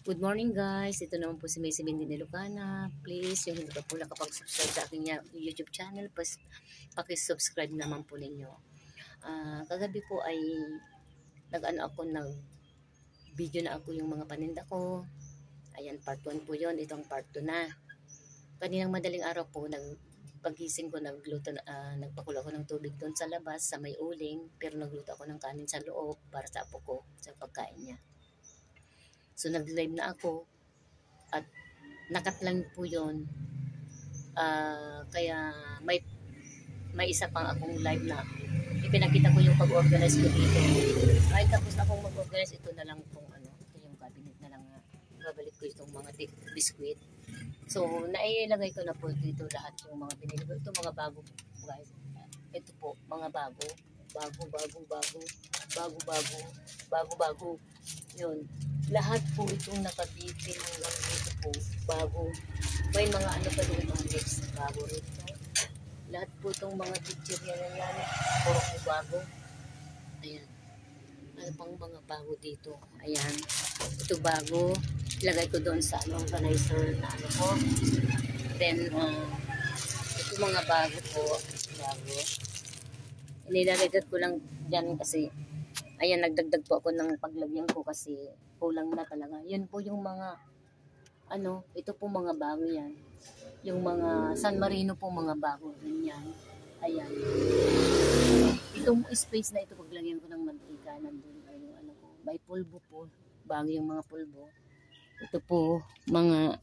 Good morning guys, ito naman po si Macy Mindy Lucana. Please, yung hindi pa po nakapag-subscribe sa aking YouTube channel, pakisubscribe naman po ninyo. Kagabi po ay nag-ano ako ng video na ako yung mga paninda ko. Ayan, part 1 po yon, itong part 2 na. Kaninang madaling araw po, pagising ko, nagpakulo ako ng tubig doon sa labas, sa may uling, pero nagluto ako ng kanin sa loob para sa apo ko, sa pagkain niya. So nag-live na ako at nakat lang po yun. Kaya may isa pang akong live na ipinakita ko yung pag-organize ko dito. Kahit tapos na akong mag-organize, ito na lang kung ano, ito yung cabinet na lang babalik ko itong mga biskuit. So nailagay ko na po dito lahat yung mga binili ko. Ito mga bago guys. Ito po, mga bago. Bago. Yun. Lahat po itong nakabipin hanggang dito po. Bago. May mga ano pa doon mga lips. Bago rito. Lahat po itong mga picture yan. Puro po bago. Ayan. Ano pang mga bago dito. Ayan. Ito bago. Ilagay ko doon sa organizer na ano ko. Then, ito mga bago po. Bago. Nilalagay ko lang dyan kasi ayan, nagdagdag po ako ng paglagyan ko kasi kulang na talaga. Yun po yung mga, ano, ito po mga bago yan. Yung mga San Marino po mga bago din yan. Ayan. Itong space na ito, paglagyan ko ng mantika, nandun yung ano ko. May pulbo po. Bago yung mga pulbo. Ito po, mga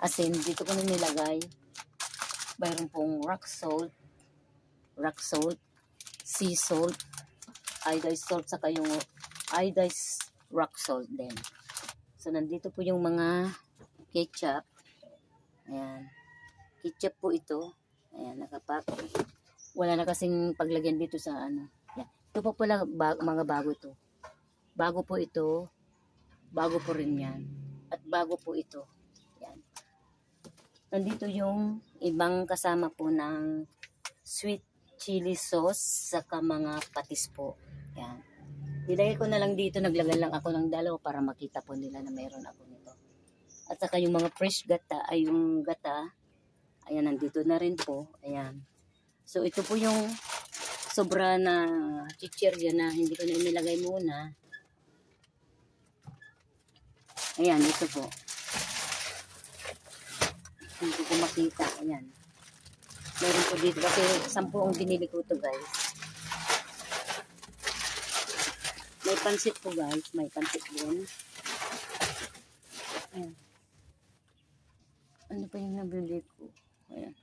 asin. Dito ko na nilagay. Mayroon pong rock salt, sea salt, iodized salt, saka yung iodized rock salt din. So, nandito po yung mga ketchup. Ayan. Ketchup po ito. Ayan, nakapack. Wala na kasing paglagyan dito sa ano. Ayan. Ito po pala mga bago to. Bago po ito. Bago po rin yan. At bago po ito. Ayan. Nandito yung ibang kasama po ng sweet chili sauce saka mga patis po. Yan. Nilagay ko na lang dito, naglagay lang ako ng dalawa para makita po nila na mayroon ako nito. At saka yung mga fresh gata, ay yung gata, ayan, nandito na rin po. Ayan. So, ito po yung sobra na chichirya na hindi ko na inilagay muna. Ayan, ito po. Hindi ko makita. Ayan. Meron po dito kasi 10 ang binili ko ito guys. May pansit po guys. May pansit din. Ayan. Ano pa yung nabili ko? Ayan.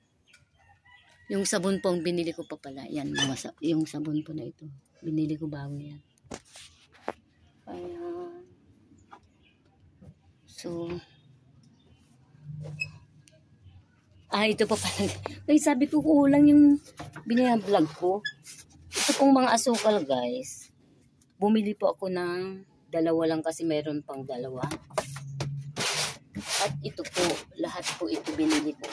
Yung sabon po ang binili ko pa pala. Ayan. Yung sabon po na ito. Binili ko bago yan. Ayan. So. Ito pa pala. Ay, sabi ko kulang yung binablog ko. Ito pong mga asukal guys. Bumili po ako ng dalawa lang kasi meron pang dalawa. At ito po, lahat po ito binili ko.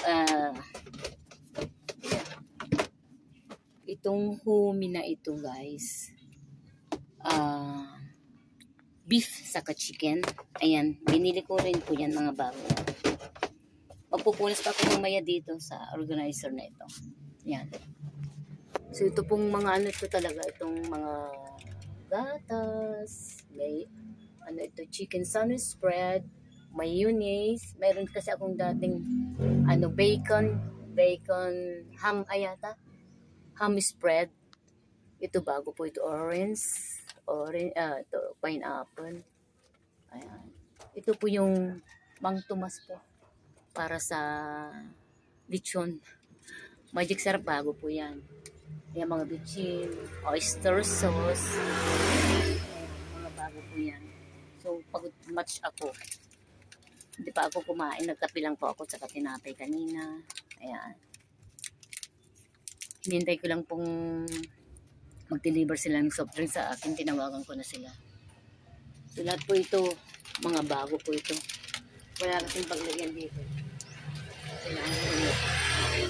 Itong humi na ito guys. Beef saka chicken. Ayan, binili ko rin po yan mga bago. Magpupunas pa ako mamaya dito sa organizer na ito. Ayan. So ito pong mga ano ito talaga, itong mga gatas, may ano ito, chicken sandwich spread, mayonnaise, mayroon kasi akong dating ano, bacon ham ayata, ham spread. Ito bago po ito, orange, ito pineapple. Ayan. Ito po yung Mang Tomas po para sa lechon. Magic sarap, bago po yan. Ayan, mga bitchin, oyster sauce. Ayan, mga bago po yan. So, pagod match ako. Hindi pa ako kumain. Nagkape lang po ako sa tinapay kanina. Ayan. Hinintay ko lang pong mag-deliver sila ng soft drink sa akin. Tinawagan ko na sila. So, lahat po ito, mga bago po ito. Wala kasing paglagyan dito.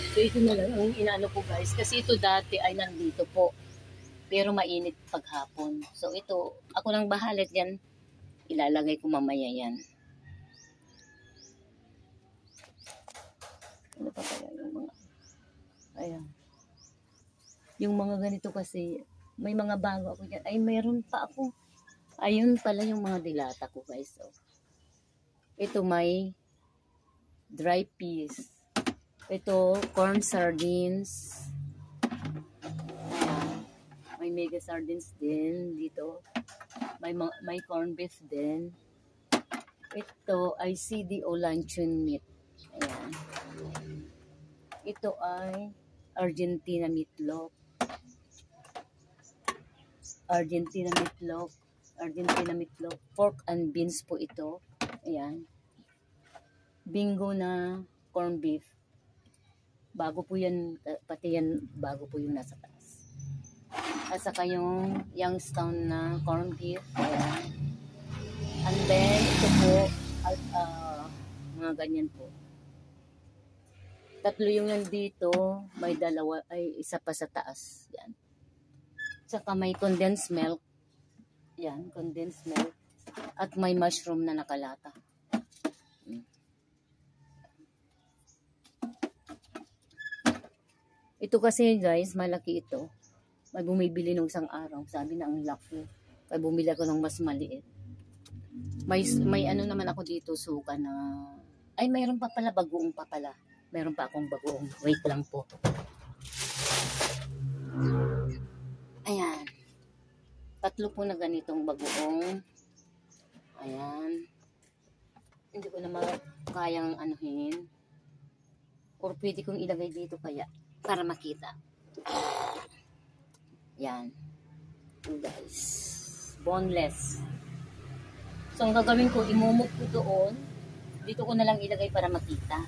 So, ito na lang ang inaano po guys. Kasi ito dati ay nandito po. Pero mainit paghapon. So, ito, ako lang bahalit yan. Ilalagay ko mamaya yan. Ano pa kaya yung mga... Ayan. Yung mga ganito kasi, may mga bago ako dyan. Ay, mayroon pa ako. Ayun pala yung mga dilata ko, guys. So, ito may dry peas. Ito, corn sardines. Ayan. May mega sardines din dito. May corn beef din. Ito ay CDO luncheon meat. Ayan. Ito ay Argentina meatloaf. Argentina meatloaf. Argentina meatloaf. Pork and beans po ito. Ayan. Bingo na corn beef. Bago po yan, pati yan, bago po yung nasa taas. At saka yung Youngstown na corn beef. Ayan. And then, ito po, mga ganyan po. Tatlo yung nandito, may dalawa, ay isa pa sa taas. Yan. Saka may condensed milk. Yan, condensed milk. At may mushroom na nakalata. Ito kasi guys, malaki ito. May bumibili nung isang araw. Sabi na ang laki. Kaya bumili ako ng mas maliit. May ano naman ako dito, suka na... Ay, mayroon pa pala, bagoong pa pala. Mayroon pa akong bagoong. Wait lang po. Ayan. Tatlo po na ganitong bagoong. Ayan. Hindi ko na kayang anuhin. Or pwede kong ilagay dito kaya. Para makita. Yan. Guys. Boneless. So, ang gagawin ko, imumog ko doon. Dito ko na lang ilagay para makita.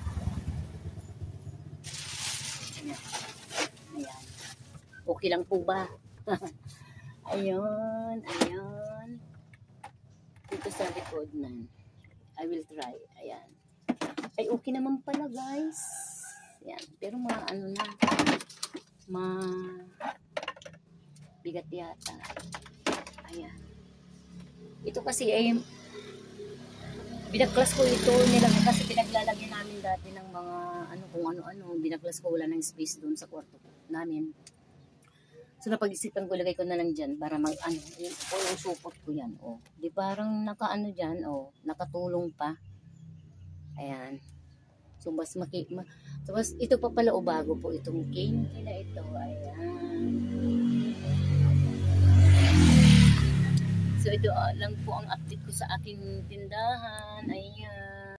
Ayan. Ayan. Okay lang po ba? Ayun. Ayun. Dito sa likod na. I will try. Ayan. Ay, okay naman pala, guys. Yan. Pero mga ano na, bigat yata. Ayan. Ito kasi ay, binaklas ko ito kasi pinaglalagyan namin dati ng mga, ano kung ano-ano, binaklas ko, wala ng space doon sa kwarto namin. So, napag-isipan ko, lagay ko na lang dyan para mag-ano, yung support ko yan, oh. Di parang naka-ano dyan, oh, nakatulong pa. Ayan. So, tapos, ito pa pala o bago po itong cane na ito. Ayan. So, ito lang po ang update ko sa aking tindahan. Ayan.